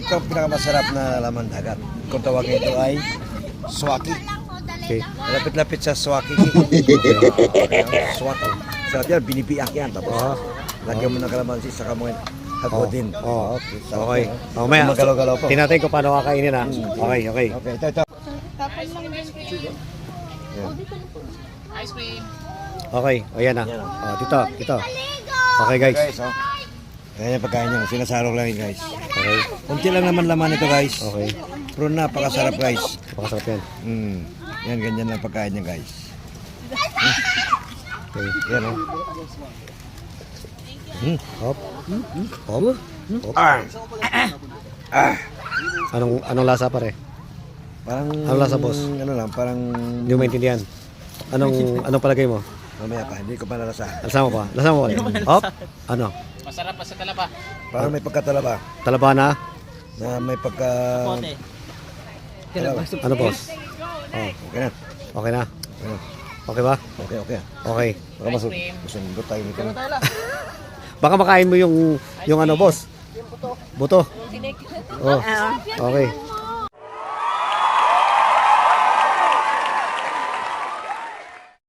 pinakamasarap na laman dagat. Kung tawagin ito ay swaki. Okay. Lapit-lapit sa swaki. Swaki. Sarap yan, binibiak yan. Tapos, lagyan mo ng kalamansi, saka mo hagodin. Okay. Sarap Okay. yan, Mamaya, Magalaw-galaw po. tinatay ko paano kakainin ha. Okay, okay. Okay, ito. Ice cream. Okay, o yan na. Yan, Oh, dito. Okay guys. Guys, oh. Ayan yung pagkain niya. Sinasarok lang yun, guys. Okay. Kunti lang naman laman ito, guys. Okay. Pero napakasarap, guys. Pakasarap yan. Yan, ganyan lang pagkain niya, guys. Okay. Yan, oh. Hop. Hop. Hop. Anong lasa pare? Parang... Ano lasa, boss? Ano lang, parang... Hindi mo maintindihan. Anong palagay mo? Mamaya pa, hindi ko pa nalasahan. Lasa mo pa? Lasa mo pa? Hop. Ano? Masarap pa sa talaba. Parang may pagkatalaba. Talaba na? Na may pagka... Talaba. Ano boss? Oh, okay na. Okay na? Ano? Okay ba? Okay, okay. Okay. Baka masundot tayo nito. Baka makain mo yung ano boss? Buto. Oh. Okay.